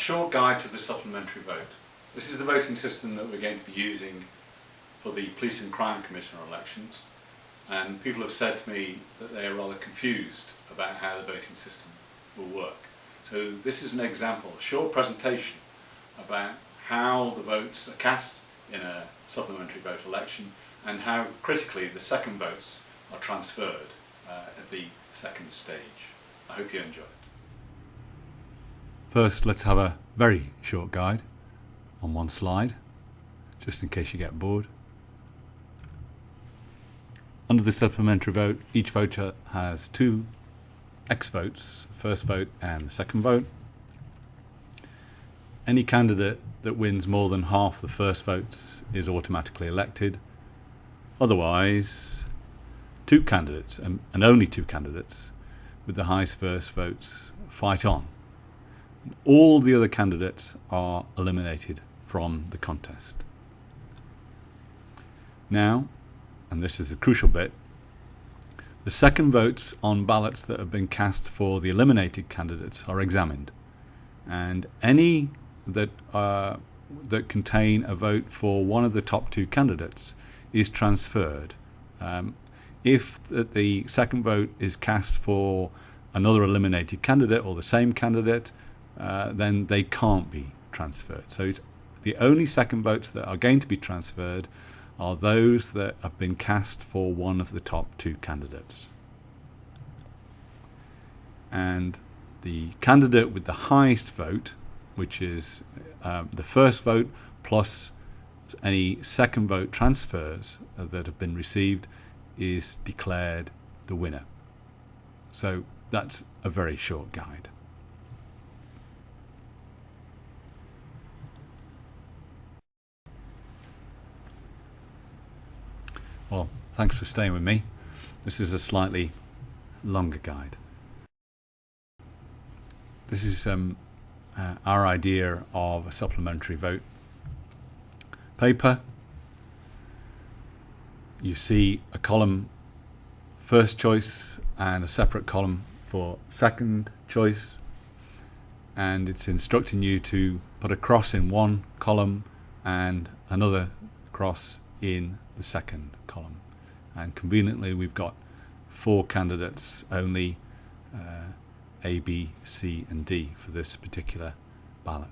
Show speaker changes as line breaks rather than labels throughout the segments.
short guide to the supplementary vote. This is the voting system that we're going to be using for the Police and Crime Commissioner elections, and people have said to me that they are rather confused about how the voting system will work. So this is an example, a short presentation about how the votes are cast in a supplementary vote election and how critically the second votes are transferred at the second stage. I hope you enjoy it. First, let's have a very short guide on one slide, just in case you get bored. Under the supplementary vote, each voter has two X votes, first vote and the second vote. Any candidate that wins more than half the first votes is automatically elected. Otherwise, two candidates, and only two candidates, with the highest first votes fight on. All the other candidates are eliminated from the contest. Now, and this is the crucial bit, the second votes on ballots that have been cast for the eliminated candidates are examined, and any that contain a vote for one of the top two candidates is transferred. If the second vote is cast for another eliminated candidate or the same candidate, then they can't be transferred. So the only second votes that are going to be transferred are those that have been cast for one of the top two candidates. And the candidate with the highest vote, which is the first vote plus any second vote transfers that have been received, is declared the winner. So that's a very short guide. Well, thanks for staying with me. This is a slightly longer guide. This is our idea of a supplementary vote paper. You see a column first choice and a separate column for second choice, and it's instructing you to put a cross in one column and another cross in the second column. And conveniently we've got four candidates, only A, B, C and D for this particular ballot.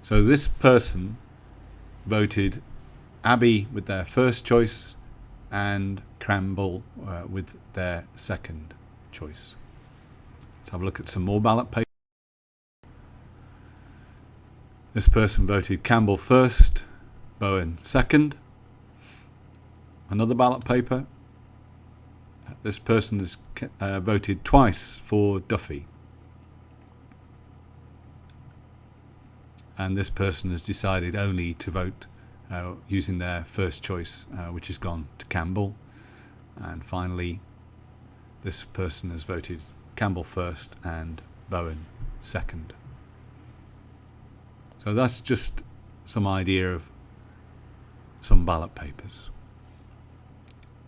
So this person voted Abbey with their first choice and Campbell with their second choice. Let's have a look at some more ballot papers. This person voted Campbell first, Bowen second. Another ballot paper. This person has voted twice for Duffy. And this person has decided only to vote using their first choice, which has gone to Campbell. And finally, this person has voted Campbell first and Bowen second. So that's just some idea of some ballot papers.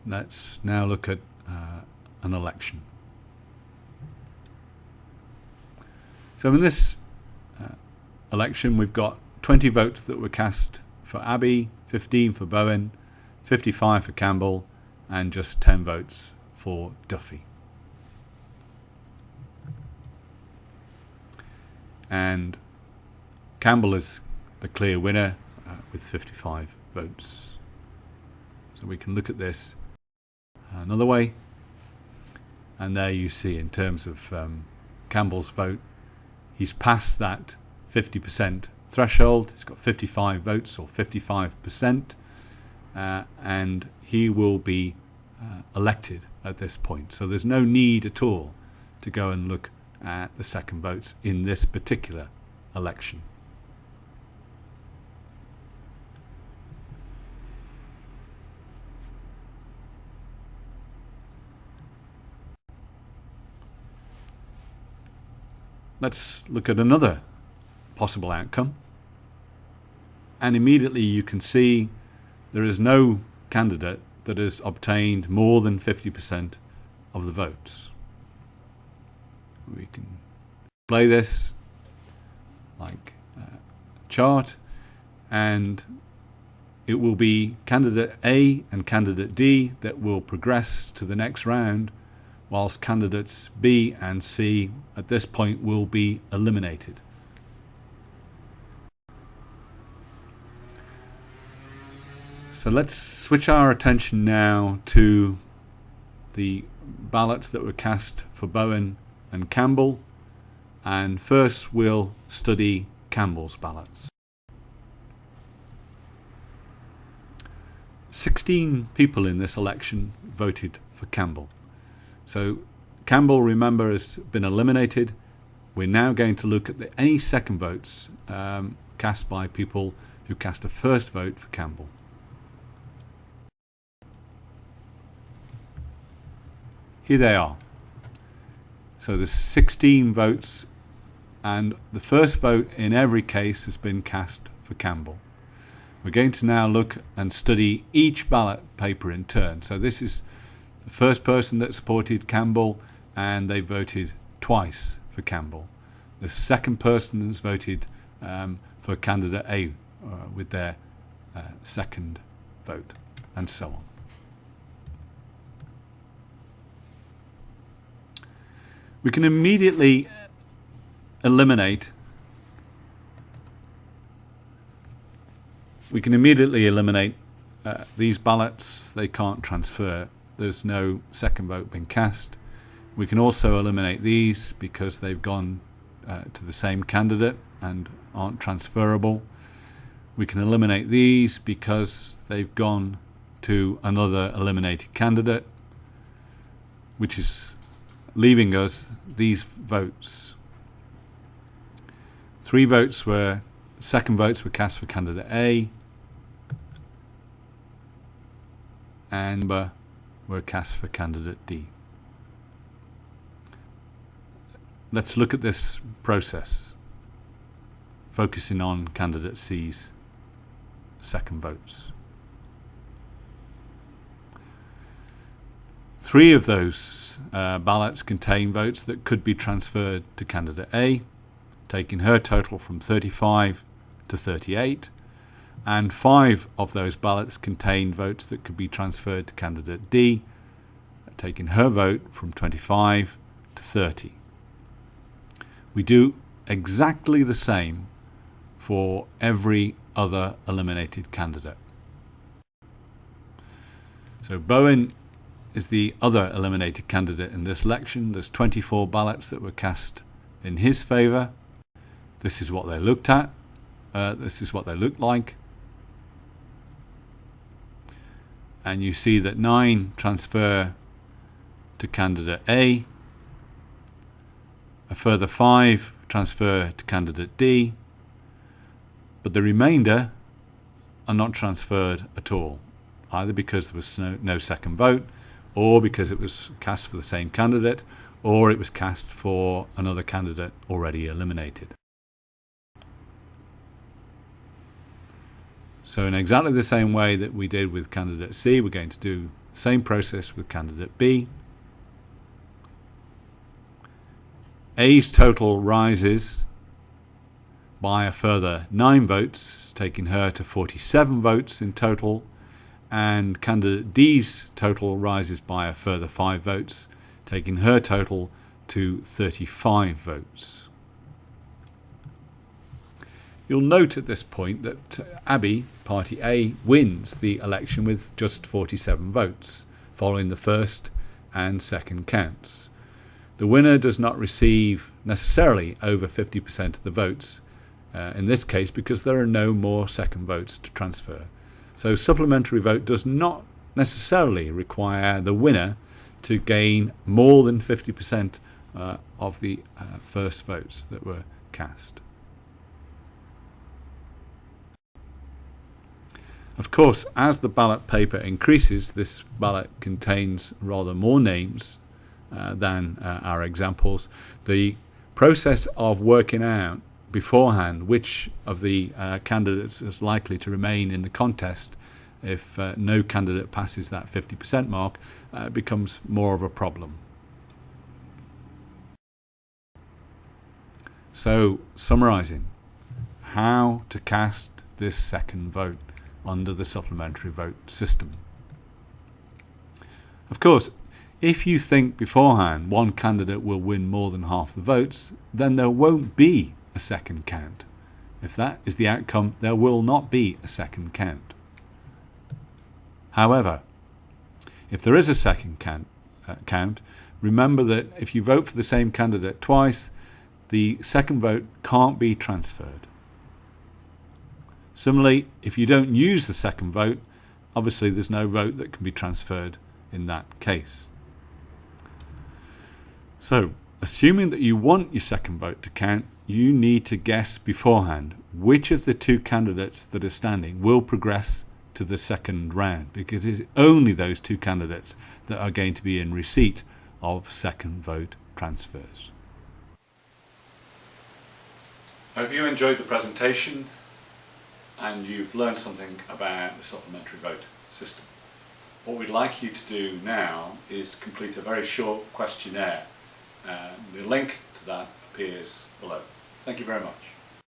Let's now look at an election. So in this election we've got 20 votes that were cast for Abbey, 15 for Bowen, 55 for Campbell, and just 10 votes for Duffy. And Campbell is the clear winner with 55 votes. So we can look at this another way, and there you see in terms of Campbell's vote, he's passed that 50% threshold. He's got 55 votes, or 55%, and he will be elected at this point. So there's no need at all to go and look at the second votes in this particular election. Let's look at another possible outcome, and immediately you can see there is no candidate that has obtained more than 50% of the votes. We can display this like chart, and it will be candidate A and candidate D that will progress to the next round, whilst candidates B and C at this point will be eliminated. So let's switch our attention now to the ballots that were cast for Bowen and Campbell, and first we'll study Campbell's ballots. 16 people in this election voted for Campbell. So Campbell, remember, has been eliminated. We're now going to look at any second votes cast by people who cast a first vote for Campbell. Here they are. So there's 16 votes, and the first vote in every case has been cast for Campbell. We're going to now look and study each ballot paper in turn. So this is the first person that supported Campbell, and they voted twice for Campbell. The second person has voted for candidate A with their second vote, and so on. We can immediately eliminate these ballots. They can't transfer. There's no second vote being cast. We can also eliminate these because they've gone to the same candidate and aren't transferable. We can eliminate these because they've gone to another eliminated candidate, which is leaving us these votes. Second votes were cast for candidate A, and were cast for candidate D. Let's look at this process, focusing on candidate C's second votes. 3 of those ballots contain votes that could be transferred to candidate A, taking her total from 35 to 38, and 5 of those ballots contain votes that could be transferred to candidate D, taking her vote from 25 to 30. We do exactly the same for every other eliminated candidate. So Bowen is the other eliminated candidate in this election. There's 24 ballots that were cast in his favour. This is what they looked at. This is what they looked like. And you see that 9 transfer to candidate A. A further 5 transfer to candidate D. But the remainder are not transferred at all, either because there was no second vote, or because it was cast for the same candidate, or it was cast for another candidate already eliminated. So in exactly the same way that we did with candidate C, we're going to do the same process with candidate B. A's total rises by a further 9 votes, taking her to 47 votes in total, and candidate D's total rises by a further 5 votes, taking her total to 35 votes. You'll note at this point that Abby, Party A, wins the election with just 47 votes, following the first and second counts. The winner does not receive necessarily over 50% of the votes, in this case because there are no more second votes to transfer. So supplementary vote does not necessarily require the winner to gain more than 50% of the first votes that were cast. Of course, as the ballot paper increases, this ballot contains rather more names than our examples. The process of working out beforehand which of the candidates is likely to remain in the contest if no candidate passes that 50% mark becomes more of a problem. So, summarising, how to cast this second vote under the supplementary vote system. Of course, if you think beforehand one candidate will win more than half the votes, then there won't be a second count. If that is the outcome, there will not be a second count. However, if there is a second count, remember that if you vote for the same candidate twice, the second vote can't be transferred. Similarly, if you don't use the second vote, obviously there's no vote that can be transferred in that case. So, assuming that you want your second vote to count, you need to guess beforehand which of the two candidates that are standing will progress to the second round, because it's only those two candidates that are going to be in receipt of second vote transfers. I hope you enjoyed the presentation and you've learned something about the supplementary vote system. What we'd like you to do now is to complete a very short questionnaire. The link to that appears below. Thank you very much.